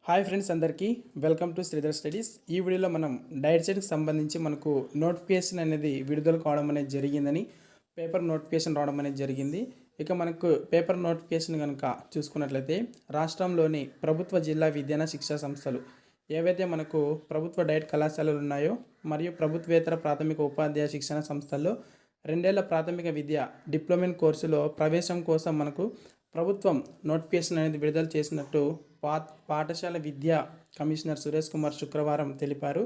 Hi friends, అందరికీ welcome to Sridhar studies. ఈ వీడియోలో మనం డైట్ సెట్కి సంబంధించి మనకు నోటిఫికేషన్ అనేది విడుదల కావడం అనేది జరిగిందని, పేపర్ నోటిఫికేషన్ రావడం అనేది జరిగింది. ఇక మనకు పేపర్ నోటిఫికేషన్ కనుక చూసుకున్నట్లయితే రాష్ట్రంలోని ప్రభుత్వ జిల్లా విద్యాన శిక్షా సంస్థలు ఏవైతే మనకు ప్రభుత్వ డైట్ కళాశాలలు ఉన్నాయో మరియు ప్రభుత్వేతర ప్రాథమిక ఉపాధ్యాయ శిక్షణ సంస్థల్లో 2 ఏళ్ల ప్రాథమిక విద్య డిప్లొమా కోర్సులో ప్రవేశం కోసం మనకు ప్రభుత్వం నోటిఫికేషన్ అనేది విడుదల చేసినట్టు పాఠశాల విద్యా కమిషనర్ సురేష్ కుమార్ శుక్రవారం తెలిపారు.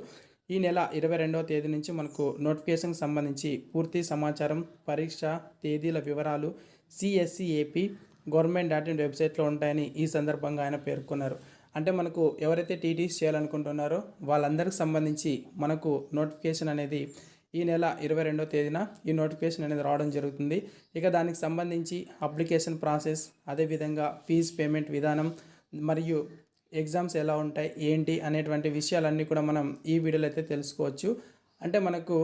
ఈ నెల 22వ తేదీ నుంచి మనకు నోటిఫికేషన్కి సంబంధించి పూర్తి సమాచారం, పరీక్ష తేదీల వివరాలు CSE-AP government.in వెబ్సైట్లో ఉంటాయని ఈ సందర్భంగా ఆయన పేర్కొన్నారు. అంటే మనకు ఎవరైతే టీటీసీ చేయాలనుకుంటున్నారో వాళ్ళందరికి సంబంధించి మనకు నోటిఫికేషన్ అనేది ఈ నెల 22వ తేదీన ఈ నోటిఫికేషన్ అనేది రావడం జరుగుతుంది. ఇక దానికి సంబంధించి అప్లికేషన్ ప్రాసెస్, అదేవిధంగా ఫీజ్ పేమెంట్ విధానం మరియు ఎగ్జామ్స్ ఎలా ఉంటాయి ఏంటి అనేటువంటి విషయాలన్నీ కూడా మనం ఈ వీడియోలో అయితే తెలుసుకోవచ్చు. అంటే మనకు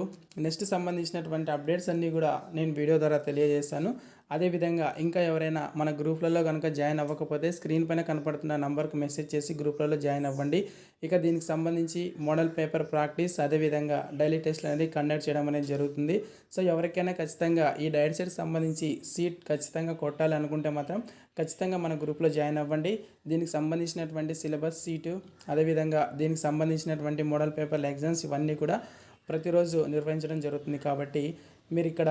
నెక్స్ట్ సంబంధించినటువంటి అప్డేట్స్ అన్నీ కూడా నేను వీడియో ద్వారా తెలియజేస్తాను. అదేవిధంగా ఇంకా ఎవరైనా మన గ్రూప్లలో కనుక జాయిన్ అవ్వకపోతే స్క్రీన్ పైన కనపడుతున్న నంబర్కు మెసేజ్ చేసి గ్రూప్లలో జాయిన్ అవ్వండి. ఇక దీనికి సంబంధించి మోడల్ పేపర్ ప్రాక్టీస్, అదేవిధంగా డైలీ టెస్ట్లు అనేది కండక్ట్ చేయడం అనేది జరుగుతుంది. సో ఎవరికైనా ఖచ్చితంగా ఈ డైట్ సెట్కి సంబంధించి సీట్ ఖచ్చితంగా కొట్టాలి అనుకుంటే మాత్రం ఖచ్చితంగా మన గ్రూప్లో జాయిన్ అవ్వండి. దీనికి సంబంధించినటువంటి సిలబస్ సీటు, అదేవిధంగా దీనికి సంబంధించినటువంటి మోడల్ పేపర్ల ఎగ్జామ్స్ ఇవన్నీ కూడా ప్రతిరోజు నిర్వహించడం జరుగుతుంది. కాబట్టి మీరు ఇక్కడ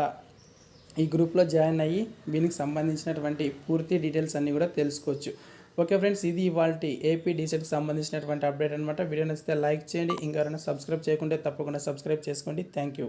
ఈ గ్రూప్లో జాయిన్ అయ్యి దీనికి సంబంధించినటువంటి పూర్తి డీటెయిల్స్ అన్నీ కూడా తెలుసుకోవచ్చు. ఓకే ఫ్రెండ్స్, ఇది ఇవాల్టి ఏపీ డీసెట్కి సంబంధించినటువంటి అప్డేట్ అనమాట. వీడియో నచ్చితే లైక్ చేయండి. ఇంకా ఎవరైనా సబ్స్క్రైబ్ చేయకుంటే తప్పకుండా సబ్స్క్రైబ్ చేసుకోండి. Thank you.